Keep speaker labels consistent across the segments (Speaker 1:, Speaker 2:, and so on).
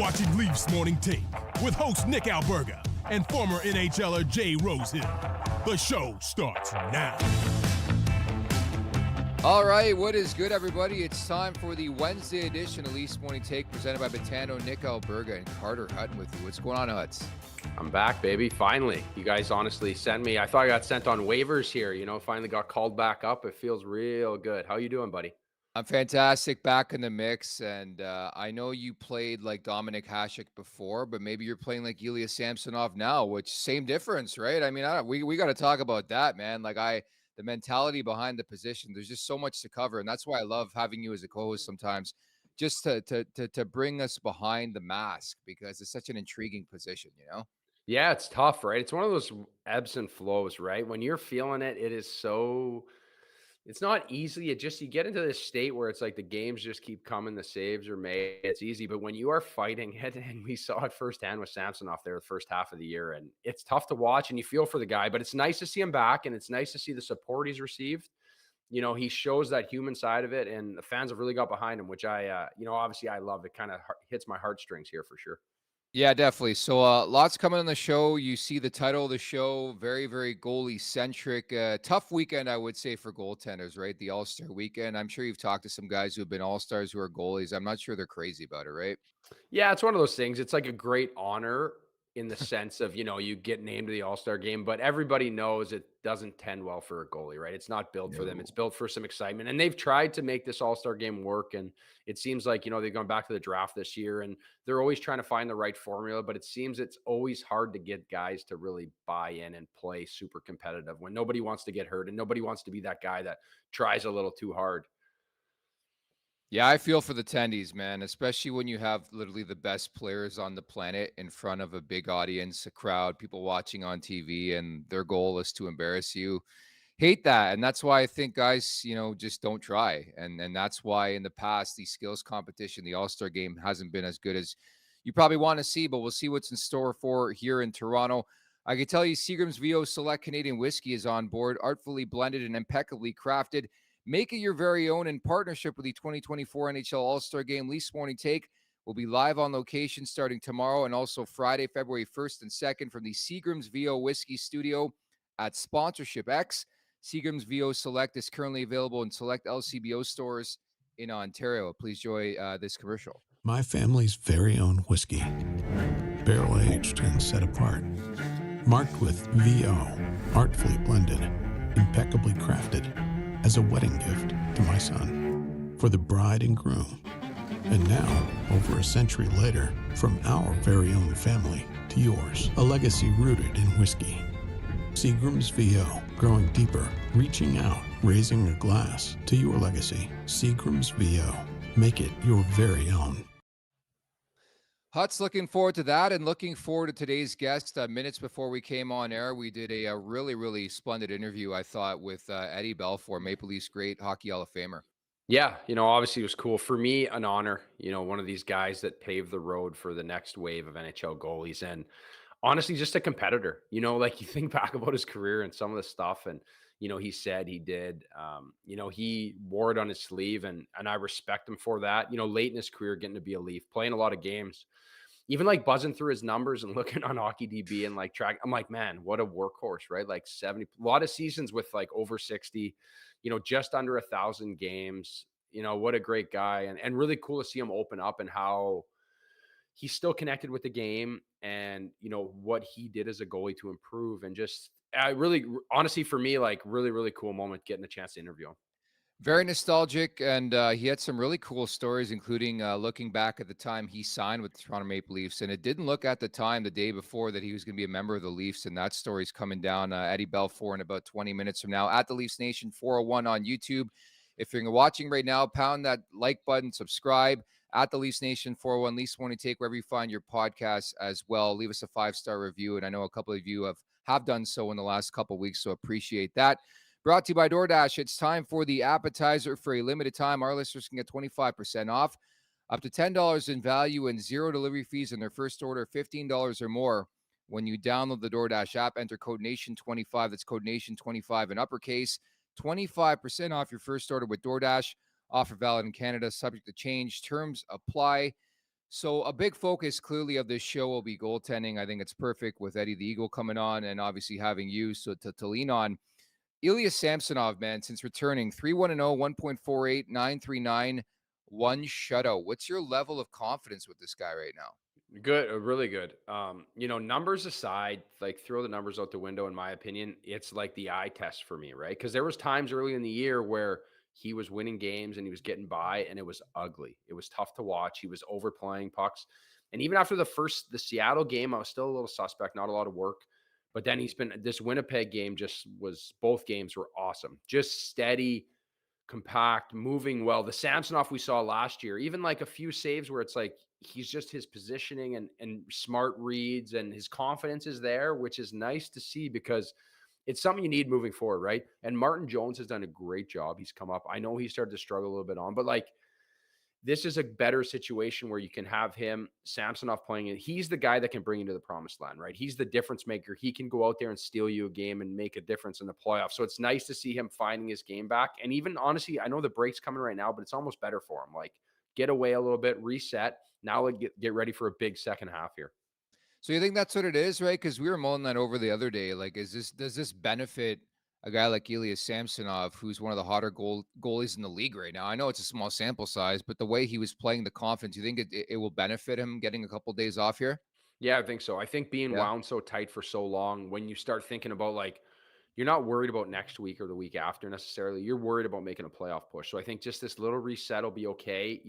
Speaker 1: watching Leafs Morning Take with host Nick Alberga and former NHLer Jay Rosehill. The show starts now.
Speaker 2: All right, what is good, everybody? It's time for the Wednesday edition of Leafs Morning Take presented by Betano. Nick Alberga and Carter Hutton with you. What's going on, Huts?
Speaker 3: I'm back, baby. Finally. You guys honestly sent me. I thought I got sent on waivers here. Finally got called back up. It feels real good. How you doing, buddy?
Speaker 2: I'm fantastic, back in the mix, and I know you played like Dominik Hasek before, but maybe you're playing like Ilia Samsonov now, which same difference, right? I mean, we got to talk about that, man. The mentality behind the position. There's just so much to cover, and that's why I love having you as a co-host sometimes, just to bring us behind the mask because it's such an intriguing position, you know.
Speaker 3: Yeah, it's tough, right? It's one of those ebbs and flows, right? When you're feeling it, it's not easy. You get into this state where it's like the games just keep coming, the saves are made. It's easy. But when you are fighting it, and we saw it firsthand with Samsonov there the first half of the year, and it's tough to watch and you feel for the guy, but it's nice to see him back and it's nice to see the support he's received. He shows that human side of it, and the fans have really got behind him, which obviously I love. It kind of hits my heartstrings here for sure.
Speaker 2: Yeah, definitely. So lots coming on the show. You see the title of the show, very, very goalie-centric. Tough weekend, I would say, for goaltenders, right? The All-Star weekend. I'm sure you've talked to some guys who have been All-Stars who are goalies. I'm not sure they're crazy about it, right?
Speaker 3: Yeah, it's one of those things. It's like a great honor in the sense of, you get named to the All-Star game, but everybody knows it doesn't tend well for a goalie, right? It's not built for them. It's built for some excitement. And they've tried to make this All-Star game work. And it seems like, they've gone back to the draft this year and they're always trying to find the right formula, but it seems it's always hard to get guys to really buy in and play super competitive when nobody wants to get hurt and nobody wants to be that guy that tries a little too hard.
Speaker 2: Yeah, I feel for the attendees, man, especially when you have literally the best players on the planet in front of a big audience, a crowd, people watching on TV, and their goal is to embarrass you. Hate that. And that's why I think guys, just don't try. And that's why in the past, the skills competition, the All-Star game hasn't been as good as you probably want to see, but we'll see what's in store for here in Toronto. I can tell you Seagram's VO Select Canadian Whiskey is on board, artfully blended and impeccably crafted. Make it your very own in partnership with the 2024 NHL All-Star Game. Leafs Morning Take will be live on location starting tomorrow and also Friday, February 1st and 2nd from the Seagram's VO Whiskey Studio at Sponsorship X. Seagram's VO Select is currently available in select LCBO stores in Ontario. Please enjoy this commercial.
Speaker 4: My family's very own whiskey, barrel-aged and set apart, marked with VO, artfully blended, impeccably crafted, as a wedding gift to my son, for the bride and groom. And now, over a century later, from our very own family to yours, a legacy rooted in whiskey. Seagram's VO, growing deeper, reaching out, raising a glass to your legacy. Seagram's VO, make it your very own.
Speaker 2: Hut's looking forward to that and looking forward to today's guest. Minutes before we came on air, we did a really, really splendid interview, I thought, with Eddie Belfour, Maple Leafs great hockey Hall of Famer.
Speaker 3: Yeah, obviously it was cool. For me, an honor, one of these guys that paved the road for the next wave of NHL goalies. And honestly, just a competitor, like you think back about his career and some of the stuff and, he said he did, he wore it on his sleeve and I respect him for that, late in his career, getting to be a Leaf, playing a lot of games, even like buzzing through his numbers and looking on Hockey DB and like track. I'm like, man, what a workhorse, right? Like 70, a lot of seasons with like over 60, just under 1,000 games, what a great guy and really cool to see him open up and how he's still connected with the game and, what he did as a goalie to improve and just honestly, for me, like really, really cool moment getting the chance to interview him.
Speaker 2: Very nostalgic, and he had some really cool stories, including looking back at the time he signed with the Toronto Maple Leafs, and it didn't look at the time, the day before, that he was going to be a member of the Leafs, and that story's coming down. Eddie Belfour in about 20 minutes from now at the Leafs Nation 401 on YouTube. If you're watching right now, pound that like button, subscribe at the Leafs Nation 401, Leafs Morning Take, wherever you find your podcasts as well. Leave us a 5-star review, and I know a couple of you have done so in the last couple of weeks, so appreciate that. Brought to you by DoorDash. It's time for the appetizer. For a limited time, our listeners can get 25% off, up to $10 in value and zero delivery fees on their first order, $15 or more. When you download the DoorDash app, enter code NATION25. That's code NATION25 in uppercase. 25% off your first order with DoorDash. Offer valid in Canada, subject to change. Terms apply. So a big focus clearly of this show will be goaltending. I think it's perfect with Eddie the Eagle coming on and obviously having you to lean on. Ilia Samsonov, man, since returning 3-1-0, 1.48, 939, one shutout. What's your level of confidence with this guy right now?
Speaker 3: Good, really good. Numbers aside, like throw the numbers out the window, in my opinion, it's like the eye test for me, right? Because there was times early in the year where he was winning games and he was getting by and it was ugly. It was tough to watch. He was overplaying pucks. And even after the Seattle game, I was still a little suspect, not a lot of work. But then he's been this Winnipeg game both games were awesome. Just steady, compact, moving well. The Samsonov we saw last year, even like a few saves where it's like he's just his positioning and smart reads and his confidence is there, which is nice to see because it's something you need moving forward, right? And Martin Jones has done a great job. He's come up. I know he started to struggle a little bit on, but like this is a better situation where you can have him, Samsonov playing it. He's the guy that can bring you to the promised land, right? He's the difference maker. He can go out there and steal you a game and make a difference in the playoffs. So it's nice to see him finding his game back. And even honestly, I know the break's coming right now, but it's almost better for him. Like get away a little bit, reset. Now get ready for a big second half here.
Speaker 2: So you think that's what it is, right? Because we were mulling that over the other day. Like, does this benefit a guy like Ilia Samsonov, who's one of the hotter goalies in the league right now? I know it's a small sample size, but the way he was playing, the confidence, you think it will benefit him getting a couple days off here?
Speaker 3: Yeah, I think so. I think being
Speaker 2: Yeah.
Speaker 3: wound so tight for so long, when you start thinking about like, you're not worried about next week or the week after necessarily. You're worried about making a playoff push. So I think just this little reset will be okay.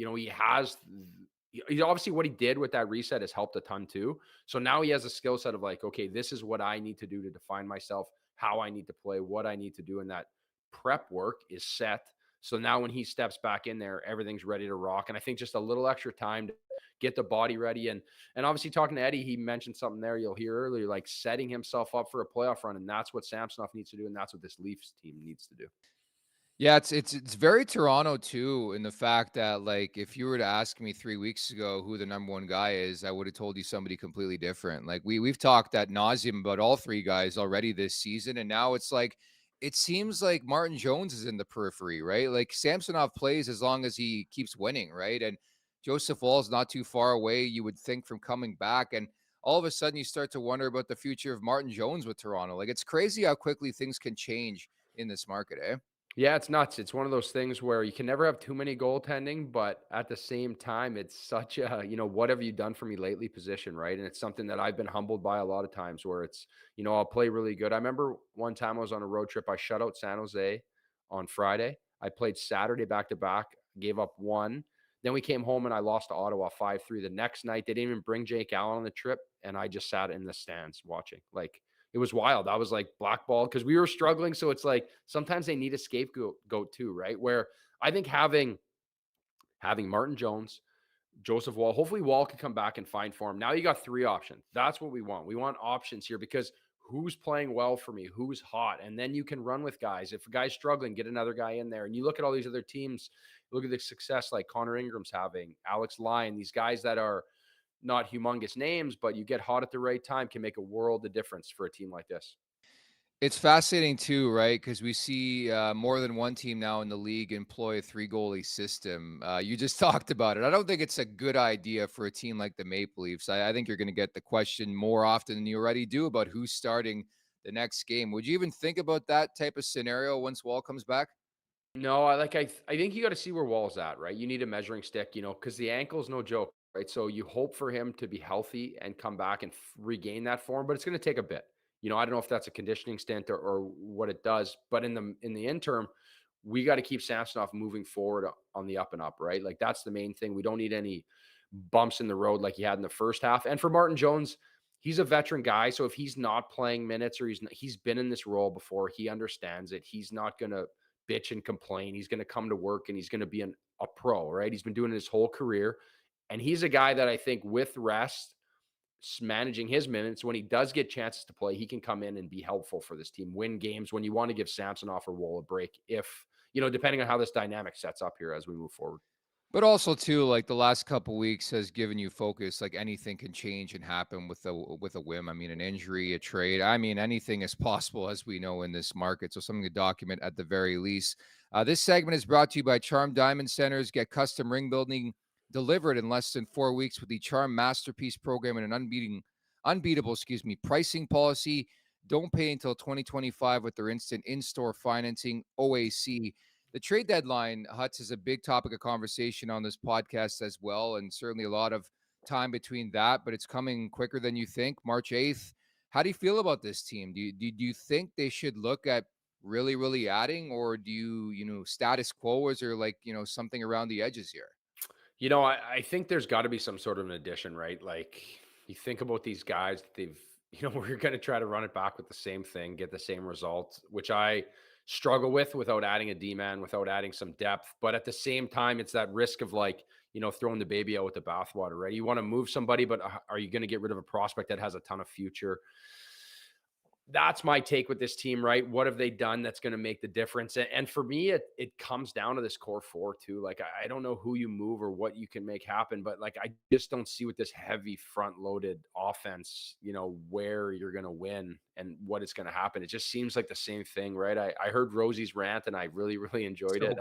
Speaker 3: He obviously what he did with that reset has helped a ton too. So now he has a skill set of like, okay, this is what I need to do to define myself, how I need to play, what I need to do. And that prep work is set. So now when he steps back in there, everything's ready to rock. And I think just a little extra time to get the body ready. And obviously talking to Eddie, he mentioned something there you'll hear earlier, like setting himself up for a playoff run. And that's what Samsonov needs to do. And that's what this Leafs team needs to do.
Speaker 2: Yeah, it's very Toronto too, in the fact that like if you were to ask me 3 weeks ago who the number one guy is, I would have told you somebody completely different. Like we've talked ad nauseum about all three guys already this season, and now it's like it seems like Martin Jones is in the periphery, right? Like Samsonov plays as long as he keeps winning, right? And Joseph Woll's not too far away, you would think, from coming back, and all of a sudden you start to wonder about the future of Martin Jones with Toronto. Like it's crazy how quickly things can change in this market, eh?
Speaker 3: Yeah, it's nuts. It's one of those things where you can never have too many goaltending, but at the same time, it's such a, what have you done for me lately position, right? And it's something that I've been humbled by a lot of times where it's, I'll play really good. I remember one time I was on a road trip. I shut out San Jose on Friday. I played Saturday back to back, gave up one. Then we came home and I lost to Ottawa 5-3. The next night, they didn't even bring Jake Allen on the trip. And I just sat in the stands watching. Like, it was wild. I was like blackballed because we were struggling. So it's like sometimes they need a scapegoat too, right? Where I think having Martin Jones, Joseph Woll, hopefully Woll can come back and find form. Now you got three options. That's what we want. We want options here because who's playing well for me, who's hot, and then you can run with guys. If a guy's struggling, get another guy in there. And you look at all these other teams, look at the success like Connor Ingram's having, Alex Lyon, these guys that are not humongous names, but you get hot at the right time can make a world of difference for a team like this.
Speaker 2: It's fascinating too, right? Because we see more than one team now in the league employ a three-goalie system. You just talked about it. I don't think it's a good idea for a team like the Maple Leafs. I think you're going to get the question more often than you already do about who's starting the next game. Would you even think about that type of scenario once Woll comes back?
Speaker 3: No, I think you got to see where Woll's at, right? You need a measuring stick, because the ankle is no joke, right? So you hope for him to be healthy and come back and regain that form, but it's going to take a bit. I don't know if that's a conditioning stint or what it does, but in the interim, we got to keep Samsonov moving forward on the up and up, right? Like that's the main thing. We don't need any bumps in the road like he had in the first half. And for Martin Jones, he's a veteran guy, so if he's not playing minutes or he's been in this role before, he understands it. He's not going to bitch and complain. He's going to come to work and he's going to be a pro, right? He's been doing it his whole career. And he's a guy that I think with rest, managing his minutes, when he does get chances to play, he can come in and be helpful for this team, win games when you want to give Samsonov or Woll a break, if, depending on how this dynamic sets up here as we move forward.
Speaker 2: But also too, like the last couple weeks has given you focus. Like anything can change and happen with a whim. I mean, an injury, a trade. I mean, anything is possible, as we know in this market. So something to document at the very least. This segment is brought to you by Charm Diamond Centers. Get custom ring building delivered in less than 4 weeks with the Charm Masterpiece program and an unbeatable, pricing policy. Don't pay until 2025 with their instant in-store financing, OAC. The trade deadline, Huts, is a big topic of conversation on this podcast as well, and certainly a lot of time between that, but it's coming quicker than you think. March 8th. How do you feel about this team? Do you think they should look at really adding, or do you status quo? Is there something around the edges here?
Speaker 3: I think there's got to be some sort of an addition, right? Like you think about these guys that they've, we're going to try to run it back with the same thing, get the same results, which I struggle with without adding a D-man, without adding some depth. But at the same time, it's that risk of throwing the baby out with the bathwater, right? You want to move somebody, but are you going to get rid of a prospect that has a ton of future? That's my take with this team, right? What have they done that's going to make the difference? And for me, it comes down to this core four too. Like, I don't know who you move or what you can make happen, but I just don't see with this heavy front loaded offense, where you're going to win and what is going to happen. It just seems like the same thing, right? I heard Rosie's rant and I really enjoyed it.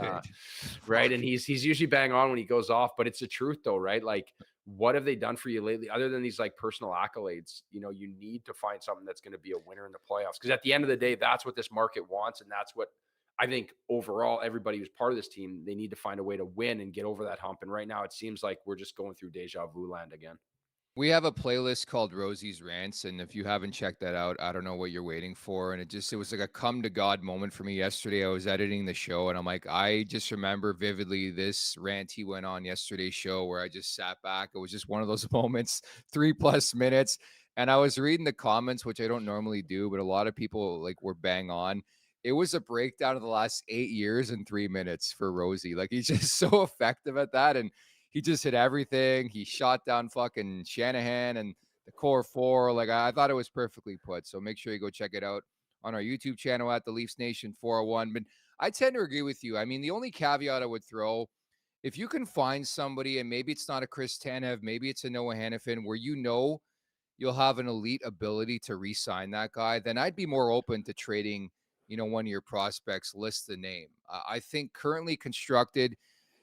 Speaker 3: Right. And he's usually bang on when he goes off, but it's the truth though, right? Like, what have they done for you lately other than these personal accolades? You need to find something that's going to be a winner in the playoffs, because at the end of the day, that's what this market wants. And that's what I think overall, everybody who's part of this team, they need to find a way to win and get over that hump. And right now it seems like we're just going through deja vu land again.
Speaker 2: We have a playlist called Rosie's Rants, and if you haven't checked that out, I don't know what you're waiting for. And it was like a come to God moment for me yesterday. I was editing the show, and I'm like, I just remember vividly this rant he went on yesterday's show where I just sat back. It was just one of those moments, 3+ minutes. And I was reading the comments, which I don't normally do, but a lot of people were bang on. It was a breakdown of the last 8 years in 3 minutes for Rosie. He's just so effective at that. And he just hit everything. He shot down fucking Shanahan and the core four. I thought it was perfectly put. So make sure you go check it out on our YouTube channel at the Leafs Nation 401. But I tend to agree with you. I mean, the only caveat I would throw, if you can find somebody, and maybe it's not a Chris Tanev, maybe it's a Noah Hannafin, where you'll have an elite ability to re-sign that guy, then I'd be more open to trading, one of your prospects, list the name. I think currently constructed,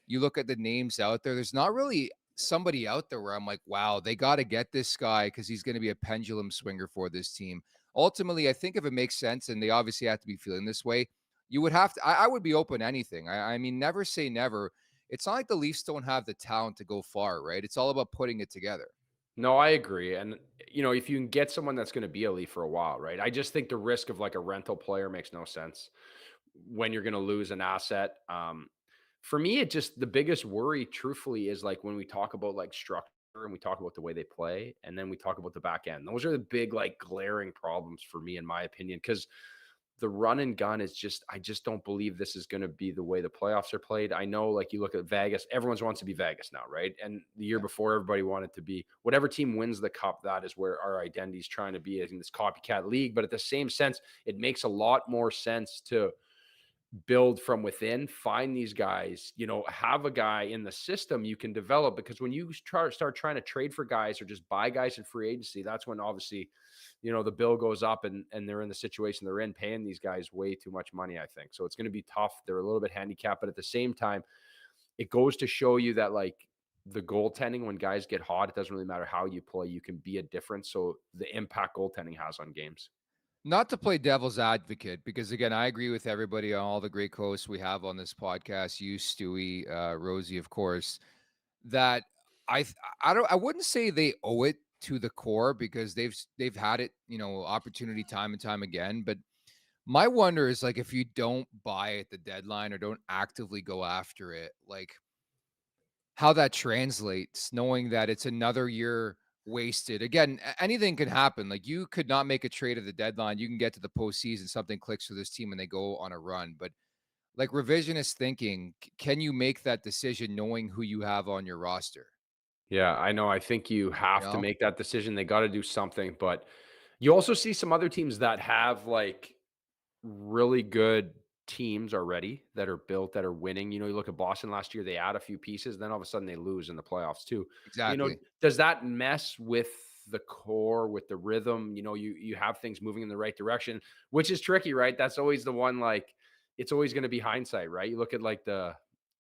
Speaker 2: you look at the names out there, there's not really somebody out there where I'm like, wow, they got to get this guy because he's going to be a pendulum swinger for this team. Ultimately, I think if it makes sense, and they obviously have to be feeling this way, you would have to, I would be open to anything. I mean, never say never. It's not like the Leafs don't have the talent to go far, right? It's all about putting it together.
Speaker 3: No, I agree. And, if you can get someone that's going to be a Leaf for a while, right? I just think the risk of a rental player makes no sense when you're going to lose an asset. For me, the biggest worry, truthfully, is when we talk about structure and we talk about the way they play, and then we talk about the back end. Those are the big, glaring problems for me, in my opinion, because the run and gun is I just don't believe this is going to be the way the playoffs are played. I know, you look at Vegas, everyone wants to be Vegas now, right? And the year before, everybody wanted to be whatever team wins the cup. That is where our identity is trying to be in this copycat league. But at the same sense, it makes a lot more sense to build from within, find these guys, have a guy in the system you can develop, because when you start trying to trade for guys or just buy guys in free agency, that's when obviously, the bill goes up and they're in the situation they're in, paying these guys way too much money, I think. So it's going to be tough. They're a little bit handicapped, but at the same time, it goes to show you that the goaltending, when guys get hot, it doesn't really matter how you play, you can be a difference. So the impact goaltending has on games.
Speaker 2: Not to play devil's advocate, because again, I agree with everybody on all the great hosts we have on this podcast, you, Stewie, Rosie, of course, that I wouldn't say they owe it to the core, because they've had it, opportunity time and time again. But my wonder is if you don't buy at the deadline or don't actively go after it, how that translates, knowing that it's another year wasted. Again, anything can happen. You could not make a trade at the deadline. You can get to the postseason, something clicks for this team and they go on a run. But revisionist thinking, can you make that decision knowing who you have on your roster?
Speaker 3: Yeah, I know. I think you have to make that decision. They got to do something, but you also see some other teams that have really good teams already that are built, that are winning. You look at Boston last year, they add a few pieces, then all of a sudden they lose in the playoffs too.
Speaker 2: Exactly.
Speaker 3: Does that mess with the core, with the rhythm? You have things moving in the right direction, which is tricky, right? That's always the one, it's always going to be hindsight, right? You look at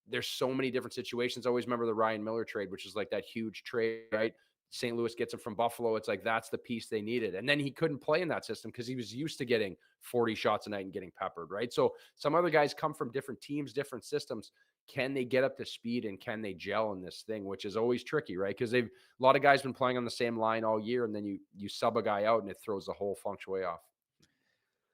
Speaker 3: there's so many different situations. I always remember the Ryan Miller trade, which is like that huge trade, right? St. Louis gets him from Buffalo. It's like, that's the piece they needed. And then he couldn't play in that system because he was used to getting 40 shots a night and getting peppered, right? So some other guys come from different teams, different systems. Can they get up to speed and can they gel in this thing, which is always tricky, right? Because a lot of guys been playing on the same line all year, and then you sub a guy out and it throws the whole feng shui off.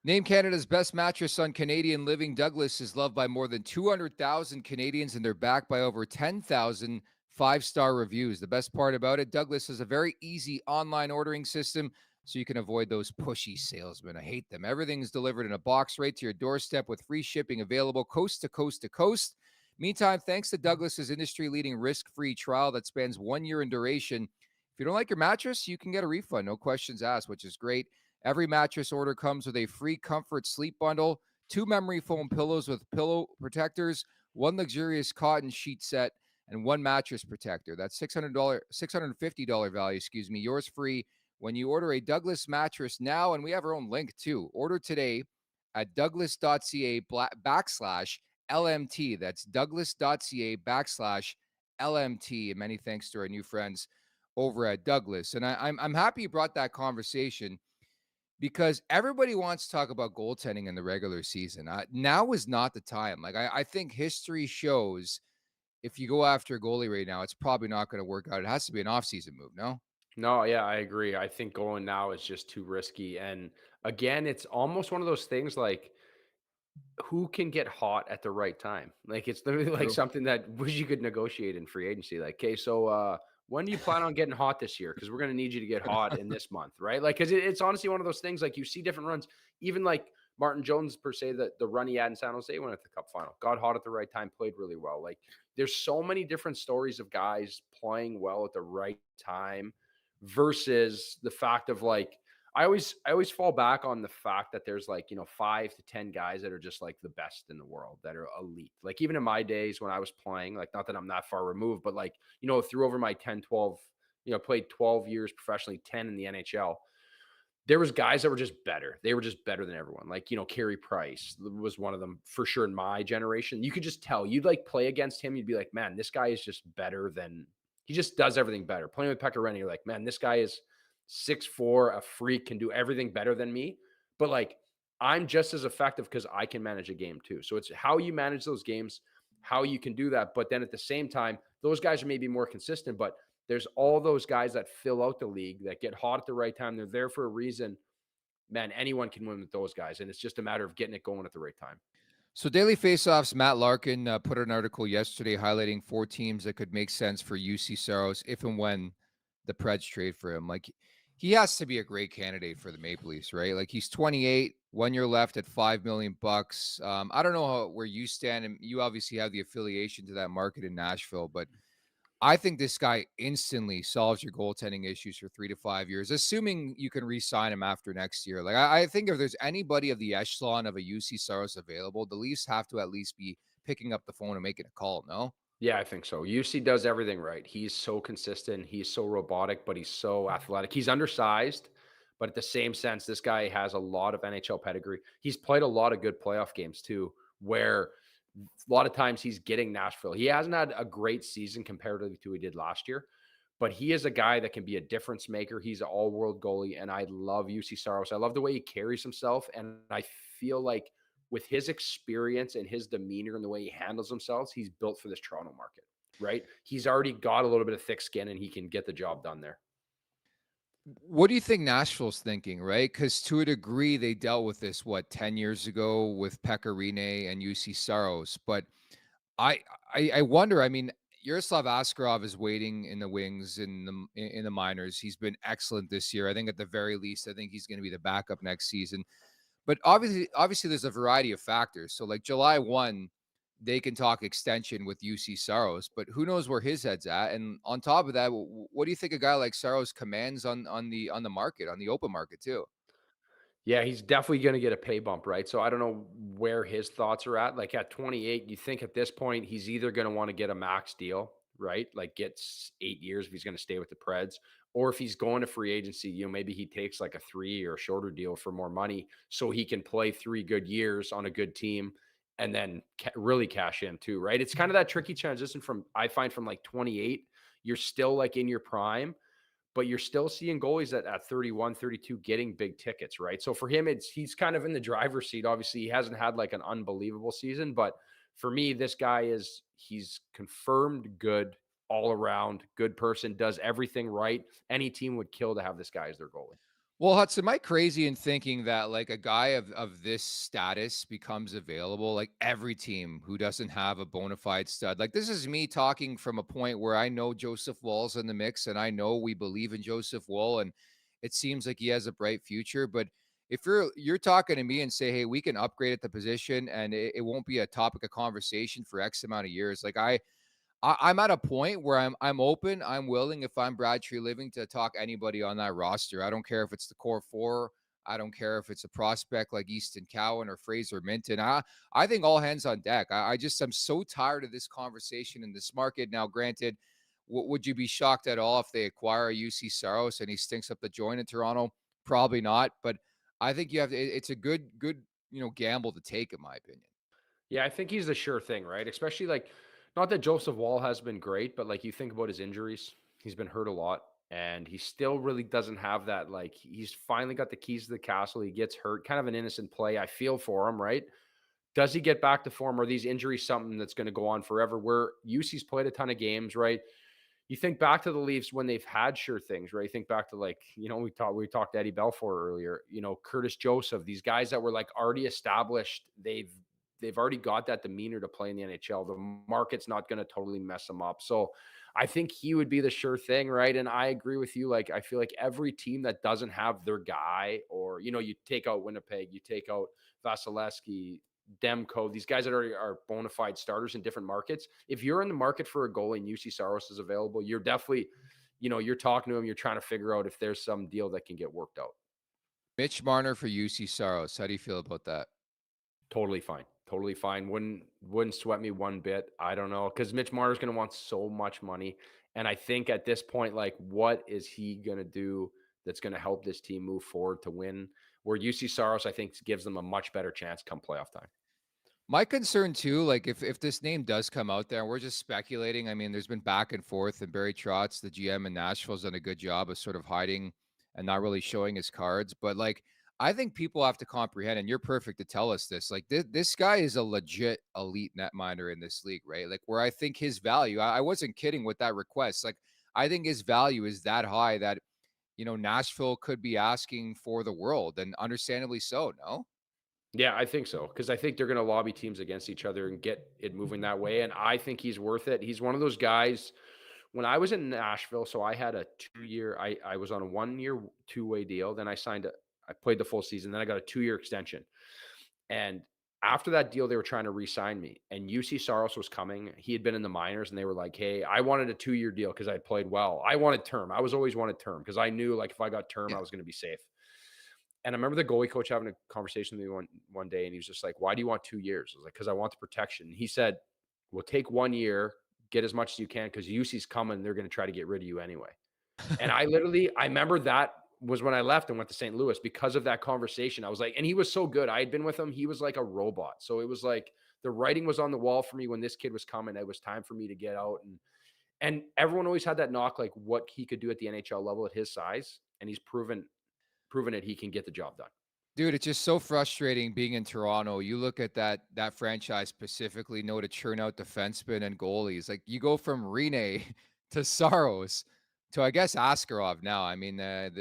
Speaker 2: Name Canada's best mattress on Canadian Living. Douglas is loved by more than 200,000 Canadians, and they're backed by over 10,000 five-star reviews. The best part about it, Douglas has a very easy online ordering system, so you can avoid those pushy salesmen. I hate them. Everything's delivered in a box right to your doorstep with free shipping available coast to coast to coast. Meantime, thanks to Douglas's industry-leading risk-free trial that spans 1 year in duration, if you don't like your mattress, you can get a refund, no questions asked, which is great. Every mattress order comes with a free comfort sleep bundle, 2 memory foam pillows with pillow protectors, 1 luxurious cotton sheet set, and 1 mattress protector. That's $650 value, yours free when you order a Douglas mattress now. And we have our own link too. Order today at douglas.ca /LMT. That's douglas.ca /LMT. And many thanks to our new friends over at Douglas. And I'm happy you brought that conversation, because everybody wants to talk about goaltending in the regular season. Now is not the time. Like, I think history shows if you go after a goalie right now, it's probably not going to work out. It has to be an offseason move, no?
Speaker 3: No, yeah, I agree. I think going now is just too risky. And again, it's almost one of those things like, who can get hot at the right time? Like, it's literally like
Speaker 2: True.
Speaker 3: something that wish you could negotiate in free agency. Like, okay, so when do you plan on getting hot this year? Because we're going to need you to get hot in this month, right? Like, because it's honestly one of those things. Like, you see different runs, even like Martin Jones per se, that the run he had in San Jose when at the Cup final, got hot at the right time, played really well. Like, there's so many different stories of guys playing well at the right time versus the fact of like, I always fall back on the fact that there's like, 5 to 10 guys that are just like the best in the world, that are elite. Like, even in my days when I was playing, like, not that I'm that far removed, but like, through over my 10, 12, played 12 years professionally, 10 in the NHL. There was guys that were just better. They were just better than everyone. Like, Carey Price was one of them for sure in my generation. You could just tell. You'd like play against him. You'd be like, man, this guy is just better than, he just does everything better. Playing with Pekka Rinne, you're like, man, this guy is 6'4", a freak, can do everything better than me. But like, I'm just as effective because I can manage a game too. So it's how you manage those games, how you can do that. But then at the same time, those guys are maybe more consistent, but there's all those guys that fill out the league that get hot at the right time. They're there for a reason. Man, anyone can win with those guys. And it's just a matter of getting it going at the right time.
Speaker 2: So Daily Faceoff's Matt Larkin put an article yesterday highlighting 4 teams that could make sense for Jussi Saros if and when the Preds trade for him. Like, he has to be a great candidate for the Maple Leafs, right? Like, he's 28, 1 year left at $5 million bucks. I don't know where you stand, and you obviously have the affiliation to that market in Nashville, but I think this guy instantly solves your goaltending issues for 3 to 5 years, assuming you can re-sign him after next year. Like, I think if there's anybody of the echelon of a Jussi Saros available, the Leafs have to at least be picking up the phone and making a call, no?
Speaker 3: Yeah, I think so. UC does everything right. He's so consistent. He's so robotic, but he's so athletic. He's undersized, but at the same sense, this guy has a lot of NHL pedigree. He's played a lot of good playoff games too, where a lot of times he's getting Nashville. He hasn't had a great season comparatively to what he did last year, but he is a guy that can be a difference maker. He's an all-world goalie, and I love UC Saros. I love the way he carries himself, and I feel like with his experience and his demeanor and the way he handles himself, he's built for this Toronto market, right? He's already got a little bit of thick skin and he can get the job done there.
Speaker 2: What do you think Nashville's thinking, right? Because to a degree, they dealt with this, 10 years ago with Pekka Rinne and UC Saros. But I wonder, I mean, Yaroslav Askarov is waiting in the wings in the minors. He's been excellent this year. I think at the very least, I think he's going to be the backup next season. But obviously, there's a variety of factors. So like July 1, they can talk extension with UC Saros, but who knows where his head's at? And on top of that, what do you think a guy like Saros commands on the market, on the open market too?
Speaker 3: Yeah, he's definitely going to get a pay bump, right? So I don't know where his thoughts are at. Like at 28, you think at this point he's either going to want to get a max deal, right? Like gets 8 years if he's going to stay with the Preds, or if he's going to free agency, maybe he takes like a 3 or shorter deal for more money so he can play 3 good years on a good team and then really cash in too, right? It's kind of that tricky transition from, I find, from like 28, you're still like in your prime, but you're still seeing goalies at 31, 32 getting big tickets, right? So for him, he's kind of in the driver's seat. Obviously, he hasn't had like an unbelievable season, but for me, this guy he's confirmed good all around, good person, does everything right. Any team would kill to have this guy as their goalie.
Speaker 2: Well, Hutz, am I crazy in thinking that like a guy of this status becomes available? Like every team who doesn't have a bona fide stud, like this is me talking from a point where I know Joseph Woll's in the mix, and I know we believe in Joseph Woll, and it seems like he has a bright future. But if you're talking to me and say, hey, we can upgrade at the position, and it won't be a topic of conversation for X amount of years, like I'm at a point where I'm open, I'm willing, if I'm Brad Treliving, to talk anybody on that roster. I don't care if it's the core four. I don't care if it's a prospect like Easton Cowan or Fraser Minton. I think all hands on deck. I'm so tired of this conversation in this market. Now, granted, would you be shocked at all if they acquire a UC Saros and he stinks up the joint in Toronto? Probably not. But I think it's a good gamble to take, in my opinion.
Speaker 3: Yeah, I think he's the sure thing, right? Especially like, not that Joseph Woll has been great, but like you think about his injuries, he's been hurt a lot, and he still really doesn't have that. Like, he's finally got the keys to the castle. He gets hurt, kind of an innocent play. I feel for him, right? Does he get back to form? Or are these injuries something that's going to go on forever? Where UC's played a ton of games, right? You think back to the Leafs when they've had sure things, right? You think back to, like, we talked to Eddie Belfour earlier, Curtis Joseph, these guys that were like already established. They've already got that demeanor to play in the NHL. The market's not going to totally mess them up. So I think he would be the sure thing, right? And I agree with you. Like, I feel like every team that doesn't have their guy, or, you take out Winnipeg, you take out Vasilevsky, Demko, these guys that are bona fide starters in different markets. If you're in the market for a goalie and UC Saros is available, you're definitely, you're talking to him. You're trying to figure out if there's some deal that can get worked out.
Speaker 2: Mitch Marner for UC Saros. How do you feel about that?
Speaker 3: Totally fine. Totally fine. Wouldn't sweat me one bit. I don't know, because Mitch Marner's going to want so much money. And I think at this point, like, what is he going to do that's going to help this team move forward to win? Where UC Saros, I think, gives them a much better chance come playoff time.
Speaker 2: My concern too, like if this name does come out there and we're just speculating, I mean, there's been back and forth, and Barry Trotz, the GM in Nashville, has done a good job of sort of hiding and not really showing his cards. But like, I think people have to comprehend, and you're perfect to tell us this, like this guy is a legit elite netminder in this league, right? Like, where I think his value, I wasn't kidding with that request. Like, I think his value is that high that, Nashville could be asking for the world, and understandably so, no?
Speaker 3: Yeah, I think so, because I think they're going to lobby teams against each other and get it moving that way. And I think he's worth it. He's one of those guys. When I was in Nashville, so I had a 2-year. I was on a 1-year two-way deal. Then I played the full season. Then I got a 2-year extension. And after that deal, they were trying to re-sign me. And UC Saros was coming. He had been in the minors, and they were like, "Hey, I wanted a 2-year deal because I played well. I wanted term. I was always wanted term because I knew, like, if I got term, I was going to be safe." And I remember the goalie coach having a conversation with me one day, and he was just like, "Why do you want 2 years?" I was like, "Because I want the protection." He said, "Well, take 1 year, get as much as you can, because UC's coming. They're going to try to get rid of you anyway." And I remember that was when I left and went to St. Louis because of that conversation. I was like, and he was so good. I had been with him. He was like a robot. So it was like the writing was on the wall for me when this kid was coming. It was time for me to get out. And everyone always had that knock, like what he could do at the NHL level at his size. And he's proven it, he can get the job done.
Speaker 2: Dude, it's just so frustrating being in Toronto. You look at that franchise specifically, know to churn out defensemen and goalies. Like, you go from Rene to Saros to, I guess, Askarov now. I mean, I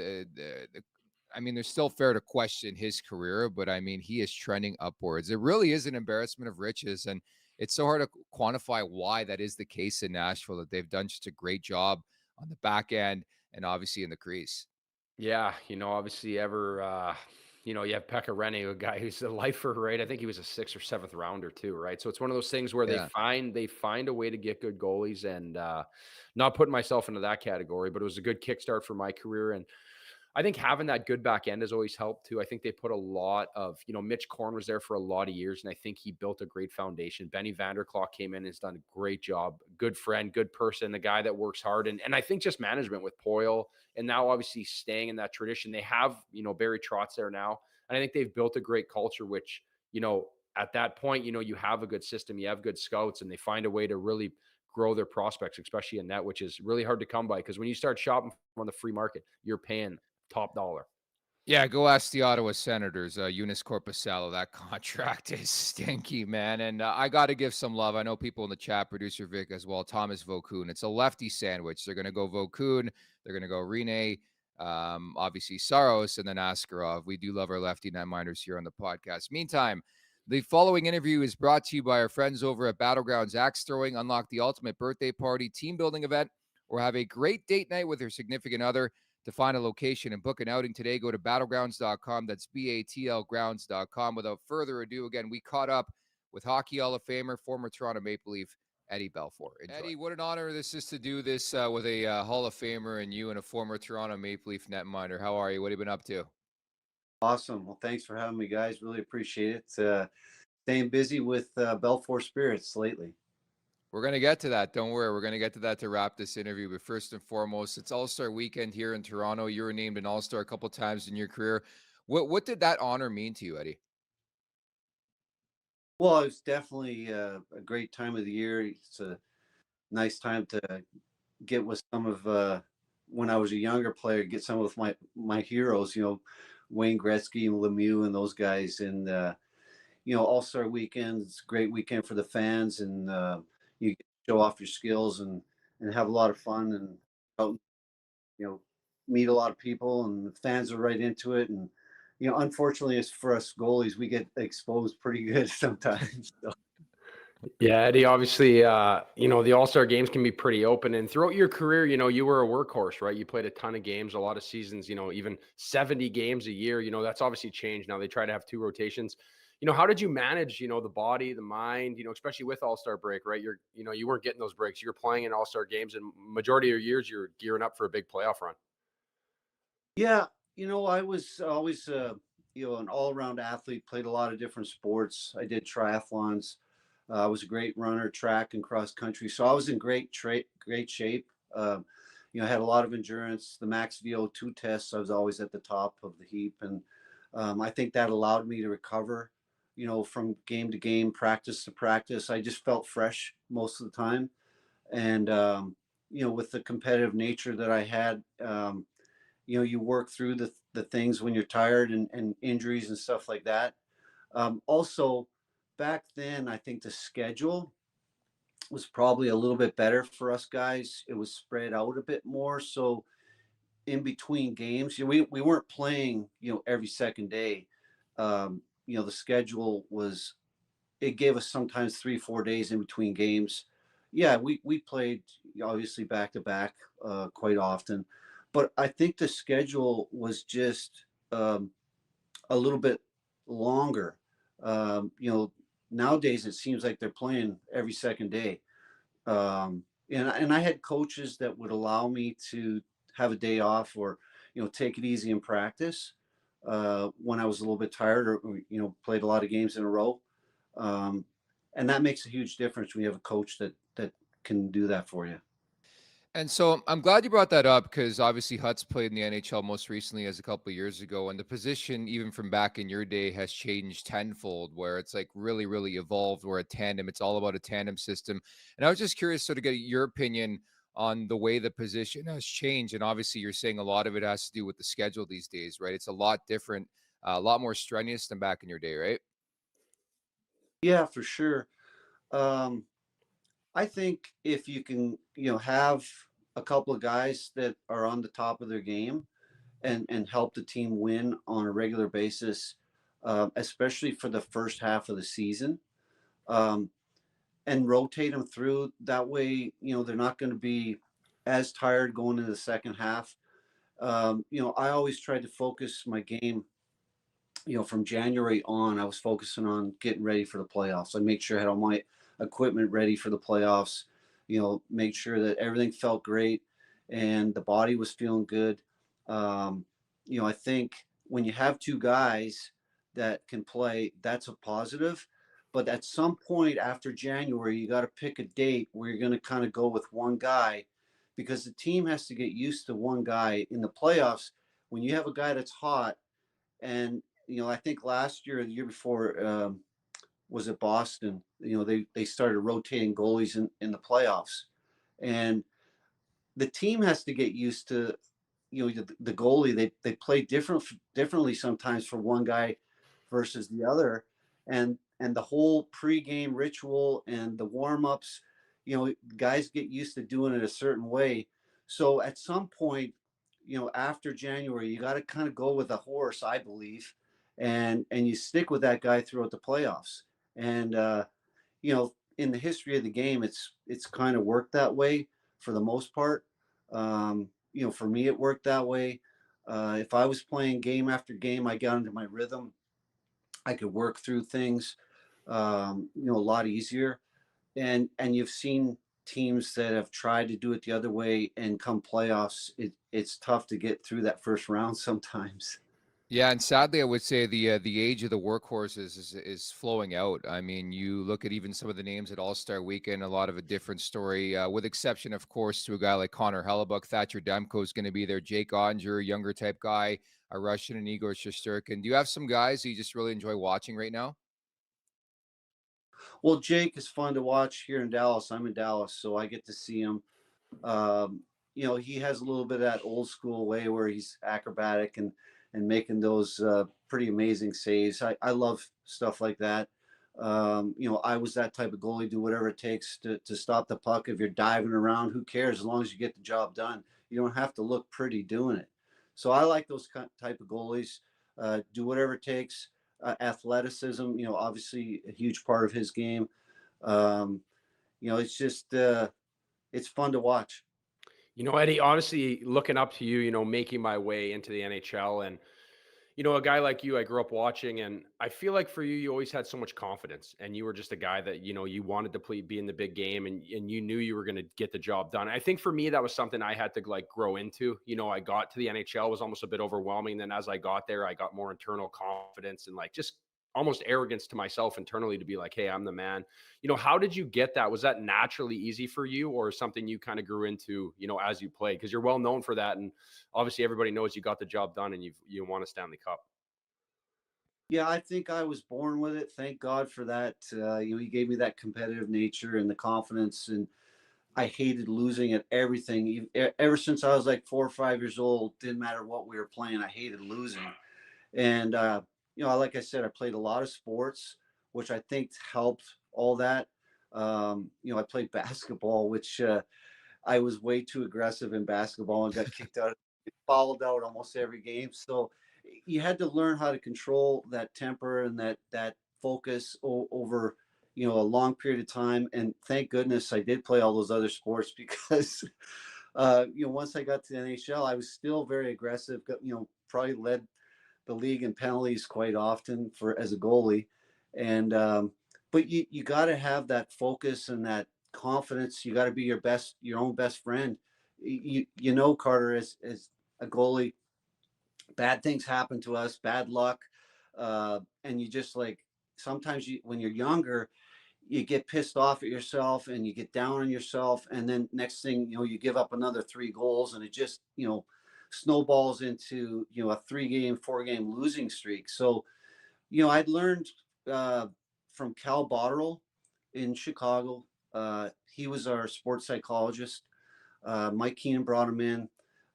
Speaker 2: mean, there's still fair to question his career, but I mean, he is trending upwards. It really is an embarrassment of riches, and it's so hard to quantify why that is the case in Nashville, that they've done just a great job on the back end and obviously in the crease.
Speaker 3: Yeah, obviously you have Pekka Rinne, a guy who's a lifer, right? I think he was a 6th or 7th rounder too, right? So it's one of those things where
Speaker 2: Yeah.
Speaker 3: they find a way to get good goalies, and not putting myself into that category, but it was a good kickstart for my career. And I think having that good back end has always helped too. I think they put a lot of, Mitch Korn was there for a lot of years, and I think he built a great foundation. Benny Vanderklok came in and has done a great job. Good friend, good person, a guy that works hard. And I think just management with Poyle, and now obviously staying in that tradition. They have, Barry Trotz there now. And I think they've built a great culture, which, at that point, you have a good system, you have good scouts, and they find a way to really grow their prospects, especially in net, which is really hard to come by, because when you start shopping on the free market, you're paying top dollar.
Speaker 2: Yeah, go ask the Ottawa Senators, Eunice Corpusalo. That contract is stinky, man. And I got to give some love. I know people in the chat, producer Vic as well, Thomas Vokun. It's a lefty sandwich. They're going to go Vokun. They're going to go Rene, obviously Saros, and then Askarov. We do love our lefty netminders here on the podcast. Meantime, the following interview is brought to you by our friends over at Battlegrounds Axe Throwing. Unlock the ultimate birthday party, team building event, or have a great date night with your significant other. To find a location and book an outing today, go to battlegrounds.com. That's BATLgrounds.com. Without further ado, again, we caught up with Hockey Hall of Famer, former Toronto Maple Leaf, Eddie Belfour. Enjoy. Eddie, what an honor this is to do this with a Hall of Famer and you and a former Toronto Maple Leaf netminder. How are you? What have you been up to?
Speaker 5: Awesome. Well, thanks for having me, guys. Really appreciate it. Staying busy with Belfour Spirits lately.
Speaker 2: We're going to get to that. Don't worry. We're going to get to that to wrap this interview. But first and foremost, it's All-Star Weekend here in Toronto. You were named an All-Star a couple times in your career. What did that honor mean to you, Eddie?
Speaker 5: Well, it's definitely a great time of the year. It's a nice time to get with some of, when I was a younger player, get some of my heroes, Wayne Gretzky and Lemieux and those guys. And, All-Star Weekend, it's a great weekend for the fans. And you get to show off your skills and have a lot of fun and, meet a lot of people, and the fans are right into it. And, unfortunately, it's for us goalies, we get exposed pretty good sometimes. So.
Speaker 3: Yeah, Eddie, obviously, the All-Star games can be pretty open. And throughout your career, you were a workhorse, right? You played a ton of games, a lot of seasons, even 70 games a year. That's obviously changed. Now they try to have 2 rotations. How did you manage, the body, the mind, especially with All-Star break, right? You weren't getting those breaks. You're playing in All-Star games, and majority of your years, you're gearing up for a big playoff run.
Speaker 5: Yeah, I was always, an all-around athlete, played a lot of different sports. I did triathlons. I was a great runner, track and cross country. So I was in great shape. I had a lot of endurance. The max VO2 tests, I was always at the top of the heap. And I think that allowed me to recover, from game to game, practice to practice. I just felt fresh most of the time. And, with the competitive nature that I had, you work through the things when you're tired and injuries and stuff like that. Also, back then, I think the schedule was probably a little bit better for us guys. It was spread out a bit more. So in between games, we weren't playing, every second day. The schedule it gave us sometimes 3-4 days in between games. Yeah, we played obviously back to back quite often. But I think the schedule was just a little bit longer. Nowadays it seems like they're playing every second day. And I had coaches that would allow me to have a day off or, take it easy in practice when I was a little bit tired or, played a lot of games in a row. And that makes a huge difference when you have a coach that can do that for you.
Speaker 2: And so I'm glad you brought that up, because obviously Hut's played in the NHL most recently as a couple of years ago. And the position, even from back in your day, has changed tenfold, where it's like really, really evolved. We're a tandem. It's all about a tandem system. And I was just curious to get your opinion on the way the position has changed. And obviously you're saying a lot of it has to do with the schedule these days, right? It's a lot different, a lot more strenuous than back in your day, right?
Speaker 5: Yeah, for sure. I think if you can, have a couple of guys that are on the top of their game and help the team win on a regular basis, especially for the first half of the season, and rotate them through that way, they're not going to be as tired going into the second half. I always tried to focus my game, from January on. I was focusing on getting ready for the playoffs. I made sure I had all my equipment ready for the playoffs, make sure that everything felt great and the body was feeling good. I think when you have 2 guys that can play, that's a positive. But at some point after January, you got to pick a date where you're going to kind of go with one guy, because the team has to get used to one guy in the playoffs. When you have a guy that's hot, and I think last year or the year before, was at Boston. They started rotating goalies in the playoffs, and the team has to get used to, the goalie. They play differently sometimes for one guy versus the other, and the whole pregame ritual and the warm-ups, guys get used to doing it a certain way. So at some point, after January, you got to kind of go with a horse, I believe, and you stick with that guy throughout the playoffs. And in the history of the game, it's kind of worked that way for the most part. For me, it worked that way. If I was playing game after game, I got into my rhythm. I could work through things, a lot easier. And you've seen teams that have tried to do it the other way, and come playoffs, it's tough to get through that first round sometimes.
Speaker 2: Yeah, and sadly, I would say the age of the workhorses is flowing out. I mean, you look at even some of the names at All-Star Weekend, a lot of a different story, with exception, of course, to a guy like Connor Hellebuck. Thatcher Demko is going to be there. Jake Onger, younger type guy, a Russian, and Igor Shesterkin. Do you have some guys you just really enjoy watching right now?
Speaker 5: Well, Jake is fun to watch here in Dallas. I'm in Dallas, so I get to see him. He has a little bit of that old school way where he's acrobatic and making those pretty amazing saves. I love stuff like that. I was that type of goalie, do whatever it takes to stop the puck. If you're diving around, who cares? As long as you get the job done, you don't have to look pretty doing it. So I like those type of goalies. Do whatever it takes. Athleticism, obviously a huge part of his game. It's just it's fun to watch.
Speaker 3: Eddie, honestly, looking up to you, making my way into the NHL, and a guy like you, I grew up watching, and I feel like for you, you always had so much confidence, and you were just a guy that, you wanted to be in the big game, and you knew you were going to get the job done. I think for me, that was something I had to like grow into. I got to the NHL, was almost a bit overwhelming. Then as I got there, I got more internal confidence and like just almost arrogance to myself internally to be like, hey, I'm the man. How did you get that? Was that naturally easy for you, or something you kind of grew into, as you played? Because you're well known for that. And obviously everybody knows you got the job done and you won a Stanley Cup.
Speaker 5: Yeah, I think I was born with it. Thank God for that. He gave me that competitive nature and the confidence, and I hated losing at everything. Ever since I was like 4 or 5 years old, didn't matter what we were playing, I hated losing. And like I said, I played a lot of sports, which I think helped all that. I played basketball, which I was way too aggressive in basketball and got kicked out, fouled out almost every game. So you had to learn how to control that temper and that focus over, a long period of time. And thank goodness I did play all those other sports, because, once I got to the NHL, I was still very aggressive, probably led the league in penalties quite often as a goalie. And, but you got to have that focus and that confidence. You got to be your own best friend. Carter, as a goalie, bad things happen to us, bad luck. And you just like, sometimes when you're younger, you get pissed off at yourself and you get down on yourself. And then next thing, you give up another 3 goals, and it just, snowballs into, a 3-game, 4-game losing streak. So, I'd learned from Cal Botterill in Chicago. He was our sports psychologist. Mike Keenan brought him in.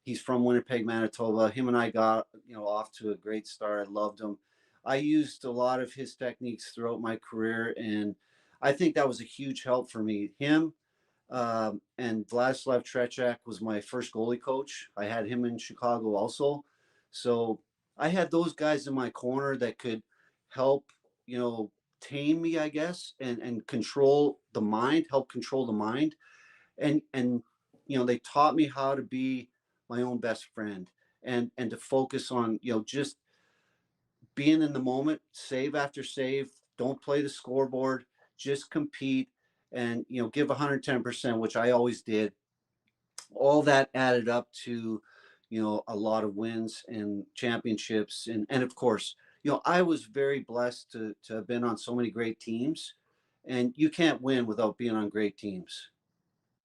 Speaker 5: He's from Winnipeg, Manitoba. Him and I got, off to a great start. I loved him. I used a lot of his techniques throughout my career, and I think that was a huge help for me. Him and Vladislav Tretiak was my first goalie coach. I had him in Chicago also. So I had those guys in my corner that could help, tame me, I guess, and control the mind, help control the mind. And they taught me how to be my own best friend, and to focus on, just being in the moment, save after save. Don't play the scoreboard, just compete, and give 110%, which I always did. All that added up to a lot of wins and championships, and of course, I was very blessed to have been on so many great teams, and you can't win without being on great teams.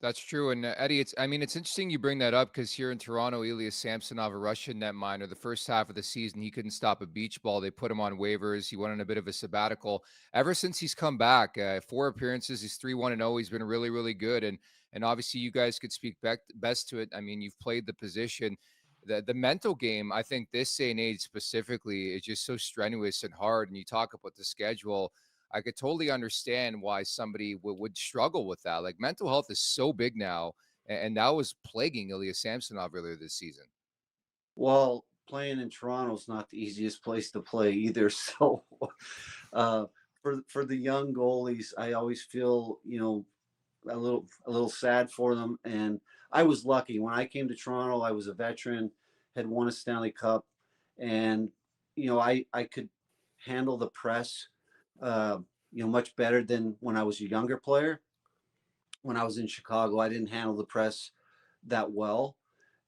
Speaker 2: That's true. And Eddie, I mean, it's interesting you bring that up because here in Toronto, Ilia Samsonov, a Russian netminder, the first half of the season, he couldn't stop a beach ball. They put him on waivers. He went on a bit of a sabbatical. Ever since he's come back, 4 appearances, he's 3-1-0. He's been really, really good. And obviously, you guys could speak best to it. I mean, you've played the position. The mental game, I think this day and age specifically, is just so strenuous and hard. And you talk about the schedule. I could totally understand why somebody would struggle with that. Like mental health is so big now, and that was plaguing Ilya Samsonov earlier this season.
Speaker 5: Well, playing in Toronto is not the easiest place to play either. So, uh, for the young goalies, I always feel a little sad for them. And I was lucky when I came to Toronto. I was a veteran, had won a Stanley Cup, and I could handle the press, much better than when I was a younger player. When I was in Chicago, I didn't handle the press that well.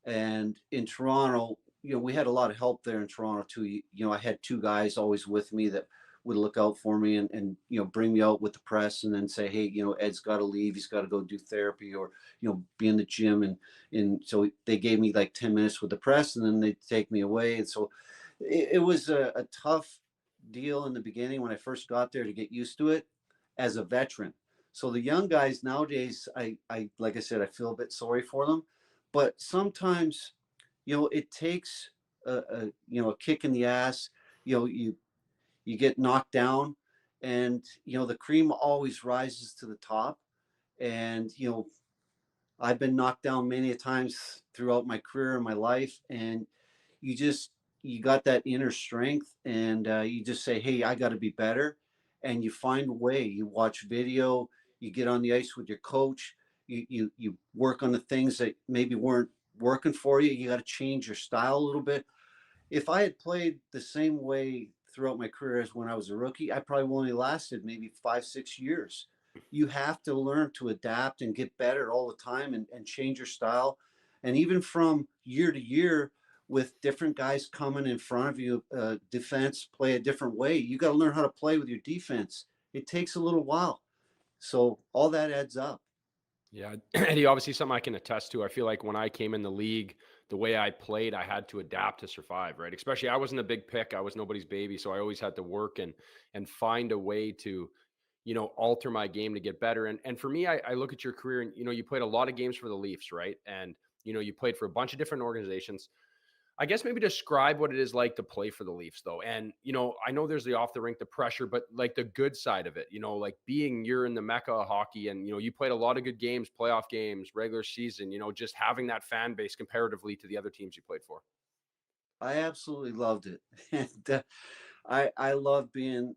Speaker 5: And in Toronto, we had a lot of help there in Toronto too. I had two guys always with me that would look out for me and bring me out with the press and then say, hey, Ed's got to leave. He's got to go do therapy or, be in the gym. And so they gave me like 10 minutes with the press and then they'd take me away. And so it was a tough deal in the beginning when I first got there to get used to it as a veteran. So the young guys nowadays, I like I said, I feel a bit sorry for them, but sometimes, it takes a kick in the ass. You get knocked down, and the cream always rises to the top. And I've been knocked down many a times throughout my career and my life, and you got that inner strength, and you just say, hey, I got to be better, and you find a way. You watch video, you get on the ice with your coach, you work on the things that maybe weren't working for you. You got to change your style a little bit. If I had played the same way throughout my career as when I was a rookie, I probably only lasted maybe 5-6 years. You have to learn to adapt and get better all the time and change your style. And even from year to year, with different guys coming in front of you, defense play a different way. You got to learn how to play with your defense. It takes a little while. So all that adds up.
Speaker 3: Yeah, Eddie, obviously something I can attest to. I feel like when I came in the league, the way I played, I had to adapt to survive, right? Especially I wasn't a big pick. I was nobody's baby. So I always had to work and find a way to, alter my game to get better. And for me, I look at your career and, you played a lot of games for the Leafs, right? And, you played for a bunch of different organizations. I guess maybe describe what it is like to play for the Leafs though. And, I know there's the off the rink, the pressure, but like the good side of it, like you're in the mecca of hockey and, you played a lot of good games, playoff games, regular season, just having that fan base comparatively to the other teams you played for.
Speaker 5: I absolutely loved it. And I love being,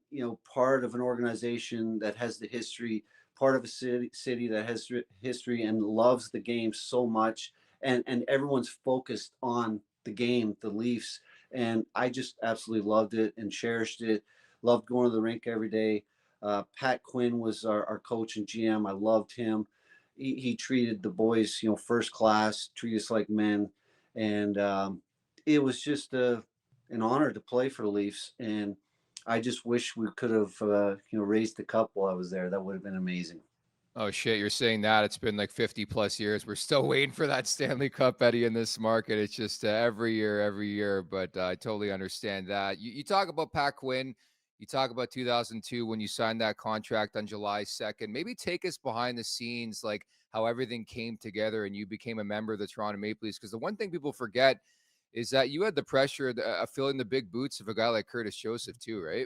Speaker 5: part of an organization that has the history, part of a city that has history and loves the game so much. And everyone's focused on the game, the Leafs. And I just absolutely loved it and cherished it. Loved going to the rink every day. Pat Quinn was our coach and GM. I loved him. He treated the boys, first class, treated us like men. And it was just an honor to play for the Leafs. And I just wish we could have, raised the cup while I was there. That would have been amazing.
Speaker 2: Oh shit, you're saying that it's been like 50 plus years. We're still waiting for that Stanley Cup, Eddie, in this market. It's just every year. But I totally understand that. You talk about Pat Quinn. You talk about 2002 when you signed that contract on July 2nd. Maybe take us behind the scenes, like how everything came together and you became a member of the Toronto Maple Leafs. Because the one thing people forget is that you had the pressure of filling the big boots of a guy like Curtis Joseph too, right?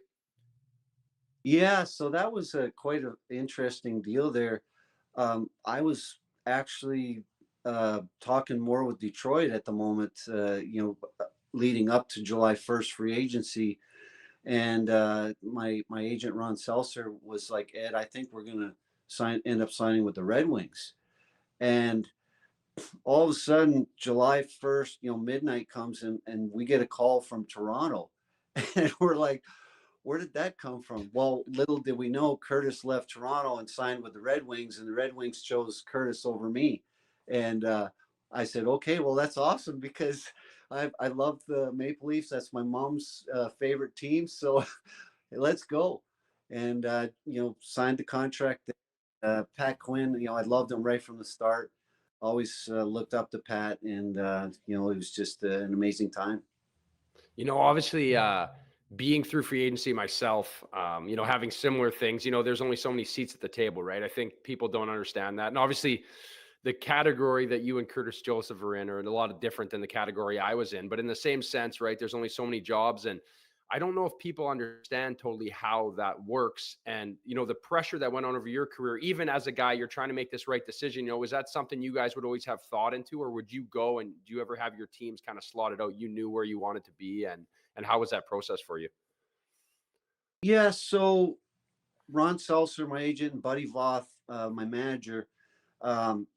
Speaker 5: Yeah, so that was quite an interesting deal there. I was actually talking more with Detroit at the moment, leading up to July 1st free agency. And my agent, Ron Seltzer, was like, Ed, I think we're going to end up signing with the Red Wings. And all of a sudden, July 1st, midnight comes and we get a call from Toronto. And we're like, where did that come from? Well, little did we know Curtis left Toronto and signed with the Red Wings, and the Red Wings chose Curtis over me. And I said, okay, well, that's awesome because I love the Maple Leafs. That's my mom's favorite team. So let's go. And, signed the contract. Pat Quinn, I loved him right from the start. Always looked up to Pat, and it was just an amazing time.
Speaker 3: Obviously, being through free agency myself, having similar things, there's only so many seats at the table, right? I think people don't understand that. And obviously, the category that you and Curtis Joseph are in are a lot of different than the category I was in. But in the same sense, right, there's only so many jobs. And I don't know if people understand totally how that works. And, the pressure that went on over your career, even as a guy, you're trying to make this right decision. Was that something you guys would always have thought into, or would you go and do you ever have your teams kind of slotted out? You knew where you wanted to be, and how was that process for you?
Speaker 5: Yeah, so Ron Seltzer, my agent, and Buddy Voth, my manager, um,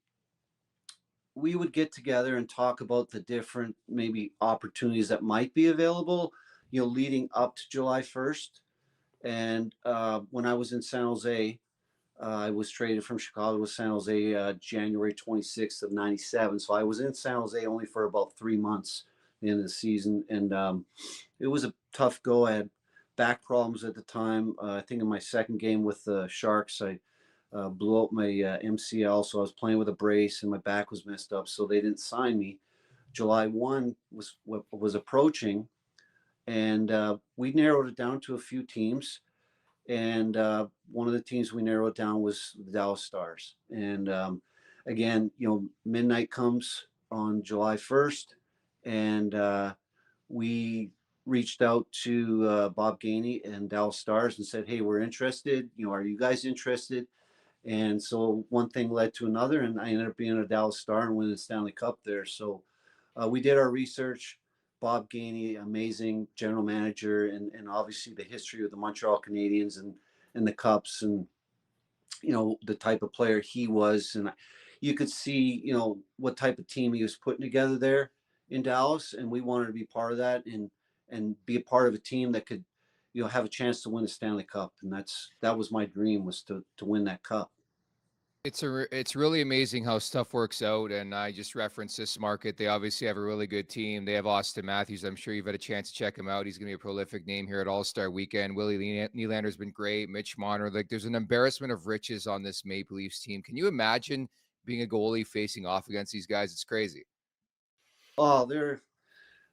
Speaker 5: we would get together and talk about the different maybe opportunities that might be available, leading up to July 1st. And when I was in San Jose, I was traded from Chicago to San Jose January 26th of 97. So I was in San Jose only for about 3 months at the end of the season. And it was a tough go. I had back problems at the time. I think in my second game with the Sharks, I blew out my MCL. So I was playing with a brace and my back was messed up. So they didn't sign me. July 1 was approaching. And we narrowed it down to a few teams. And one of the teams we narrowed down was the Dallas Stars. And again, midnight comes on July 1st, and we reached out to Bob Gainey and Dallas Stars and said, "Hey, we're interested. Are you guys interested?" And so one thing led to another, and I ended up being a Dallas Star and winning the Stanley Cup there. So we did our research. Bob Gainey, amazing general manager, and obviously the history of the Montreal Canadiens and the Cups, and the type of player he was, and you could see what type of team he was putting together there in Dallas, and we wanted to be part of that and be a part of a team that could have a chance to win the Stanley Cup, and that was my dream, was to win that cup.
Speaker 2: It's really amazing how stuff works out, and I just referenced this market. They obviously have a really good team. They have Austin Matthews. I'm sure you've had a chance to check him out. He's going to be a prolific name here at All-Star Weekend. Willie Nylander's been great. Mitch Marner. There's an embarrassment of riches on this Maple Leafs team. Can you imagine being a goalie facing off against these guys? It's crazy.
Speaker 5: Oh, they're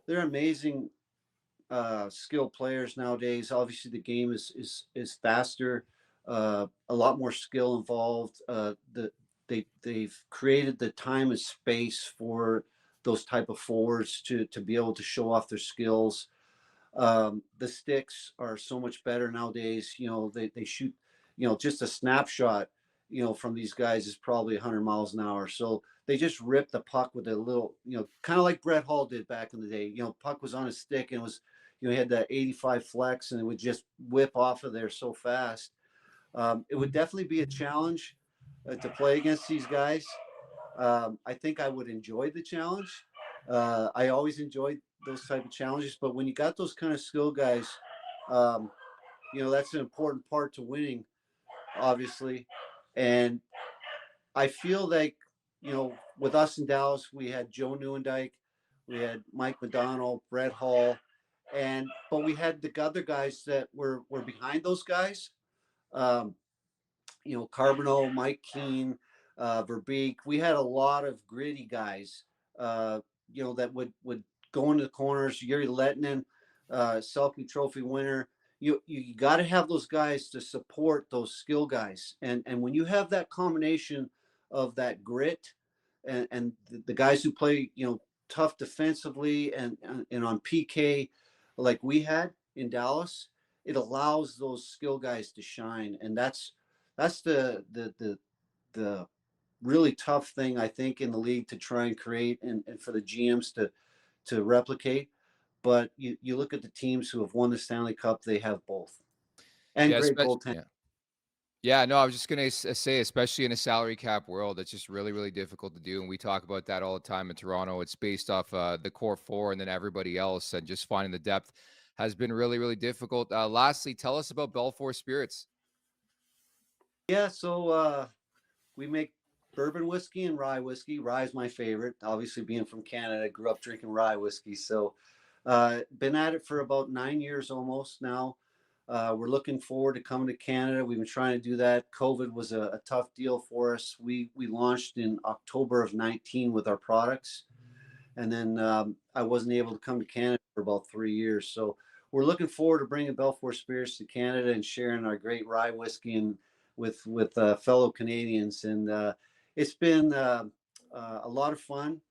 Speaker 5: amazing skilled players nowadays. Obviously, the game is faster. A lot more skill involved. They've created the time and space for those type of forwards to be able to show off their skills. The sticks are so much better nowadays. They shoot, just a snapshot, from these guys is probably 100 miles an hour. So they just rip the puck with a little, kind of like Brett Hull did back in the day. Puck was on a stick and it was, he had that 85 flex and it would just whip off of there so fast. It would definitely be a challenge to play against these guys. I think I would enjoy the challenge. I always enjoyed those type of challenges, but when you got those kind of skill guys, that's an important part to winning, obviously. And I feel like, with us in Dallas, we had Joe Nieuwendyk, we had Mike McDonald, Brett Hull, but we had the other guys that were behind those guys. Carbonneau, Mike Keane, Verbeek. We had a lot of gritty guys, that would go into the corners. Yuri Lettinen, Selke Trophy winner. You got to have those guys to support those skill guys. And when you have that combination of that grit and the guys who play, tough defensively and on PK like we had in Dallas, it allows those skill guys to shine. And that's the really tough thing, I think, in the league to try and create and for the GMs to replicate. But you look at the teams who have won the Stanley Cup, they have both. And great goaltending.
Speaker 2: Yeah. Yeah, no, I was just going to say, especially in a salary cap world, it's just really, really difficult to do. And we talk about that all the time in Toronto. It's based off the core four and then everybody else. And just finding the depth has been really, really difficult. Lastly, tell us about Belfour Spirits.
Speaker 5: Yeah, so we make bourbon whiskey and rye whiskey. Rye is my favorite. Obviously, being from Canada, I grew up drinking rye whiskey. So been at it for about 9 years almost now. We're looking forward to coming to Canada. We've been trying to do that. COVID was a tough deal for us. We launched in October of 19 with our products. And then I wasn't able to come to Canada for about 3 years. So we're looking forward to bringing Belfour Spirits to Canada and sharing our great rye whiskey and with fellow Canadians. And it's been a lot of fun,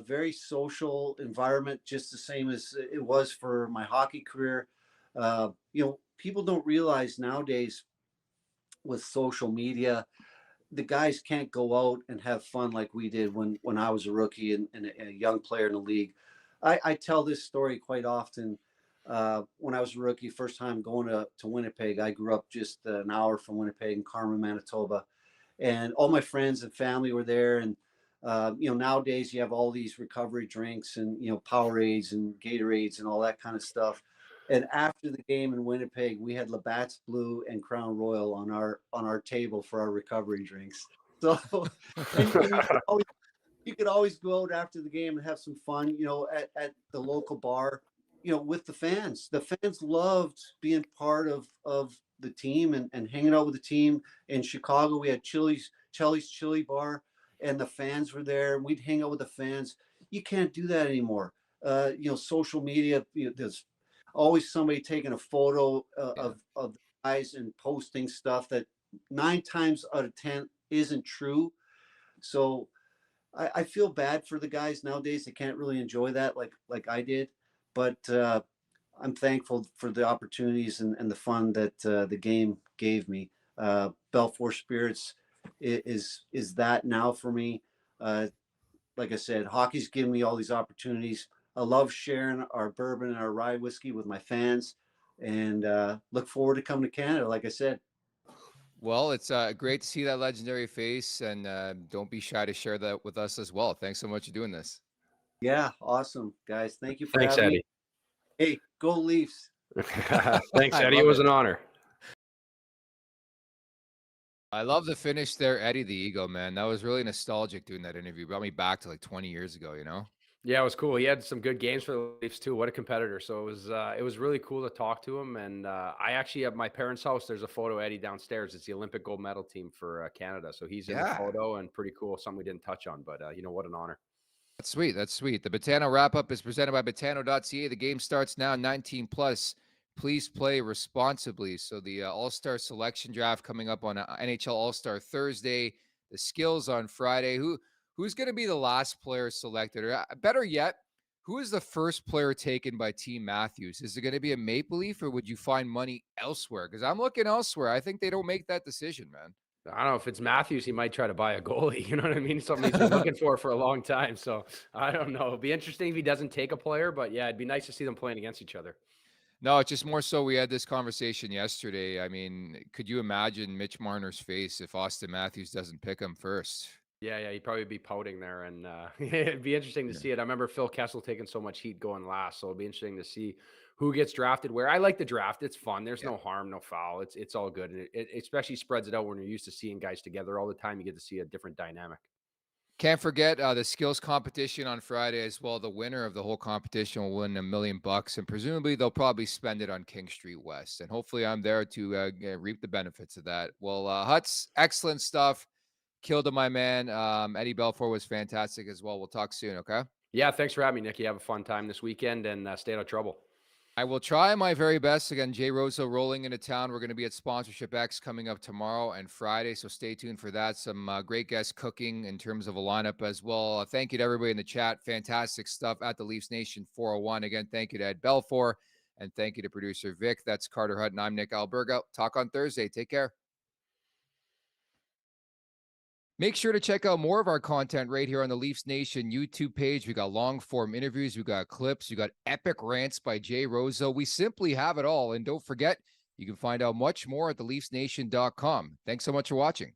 Speaker 5: very social environment, just the same as it was for my hockey career. People don't realize nowadays with social media, the guys can't go out and have fun like we did when I was a rookie and a young player in the league. I tell this story quite often. When I was a rookie, first time going to Winnipeg, I grew up just an hour from Winnipeg in Carmen, Manitoba. And all my friends and family were there. And, nowadays you have all these recovery drinks and, Powerades and Gatorades and all that kind of stuff. And after the game in Winnipeg, we had Labatt's Blue and Crown Royal on our table for our recovery drinks. So and you could always go out after the game and have some fun, at the local bar, with the fans. The fans loved being part of the team and hanging out with the team. In Chicago, we had Chili's Chili Bar, and the fans were there. And we'd hang out with the fans. You can't do that anymore. Social media, there's always somebody taking a photo of the guys and posting stuff that 9 times out of 10 isn't true. So I feel bad for the guys nowadays. They can't really enjoy that like I did, but I'm thankful for the opportunities and the fun that the game gave me. Belfour Spirits is that now for me. Like I said, hockey's given me all these opportunities. I love sharing our bourbon and our rye whiskey with my fans, and look forward to coming to Canada, like I said.
Speaker 2: Well, it's great to see that legendary face, and don't be shy to share that with us as well. Thanks so much for doing this.
Speaker 5: Yeah, awesome, guys. Thank you for
Speaker 3: Thanks,
Speaker 5: having
Speaker 3: Eddie.
Speaker 5: me. Hey, go Leafs.
Speaker 3: Thanks, Eddie. It was an honor.
Speaker 2: I love the finish there, Eddie the Ego, man. That was really nostalgic doing that interview. Brought me back to like 20 years ago,
Speaker 3: Yeah, it was cool. He had some good games for the Leafs too. What a competitor! So it was really cool to talk to him. And I actually at my parents' house, there's a photo of Eddie downstairs. It's the Olympic gold medal team for Canada. So he's in the photo and pretty cool. Something we didn't touch on, but what an honor.
Speaker 2: That's sweet. That's sweet. The Betano wrap-up is presented by Betano.ca. The game starts now, 19+. Please play responsibly. So the All-Star selection draft coming up on NHL All-Star Thursday. The skills on Friday. Who's going to be the last player selected? Or better yet, who is the first player taken by Team Matthews? Is it going to be a Maple Leaf, or would you find money elsewhere? Because I'm looking elsewhere. I think they don't make that decision, man.
Speaker 3: I don't know if it's Matthews. He might try to buy a goalie. You know what I mean? Something he's been looking for a long time. So I don't know. It'd be interesting if he doesn't take a player. But yeah, it'd be nice to see them playing against each other.
Speaker 2: No, it's just more so we had this conversation yesterday. I mean, could you imagine Mitch Marner's face if Austin Matthews doesn't pick him first?
Speaker 3: Yeah, he'd probably be pouting there, and it'd be interesting to see it. I remember Phil Kessel taking so much heat going last, so it'll be interesting to see who gets drafted where. I like the draft; it's fun. There's no harm, no foul. It's all good, and it especially spreads it out when you're used to seeing guys together all the time. You get to see a different dynamic.
Speaker 2: Can't forget the skills competition on Friday as well. The winner of the whole competition will win $1 million, and presumably they'll probably spend it on King Street West. And hopefully, I'm there to reap the benefits of that. Well, Huts, excellent stuff. Killed him, my man. Eddie Belfour was fantastic as well. We'll talk soon, okay?
Speaker 3: Yeah, thanks for having me, Nick. You have a fun time this weekend, and stay out of trouble.
Speaker 2: I will try my very best. Again, Jay Rosa rolling into town. We're going to be at Sponsorship X coming up tomorrow and Friday, so stay tuned for that. Some great guests cooking in terms of a lineup as well. Thank you to everybody in the chat. Fantastic stuff at the Leafs Nation 401. Again, thank you to Ed Belfour, and thank you to producer Vic. That's Carter Hutton. I'm Nick Alberga. Talk on Thursday. Take care. Make sure to check out more of our content right here on the Leafs Nation YouTube page. We got long form interviews. We got clips. We got epic rants by Jay Rosa. We simply have it all. And don't forget, you can find out much more at theleafsnation.com. Thanks so much for watching.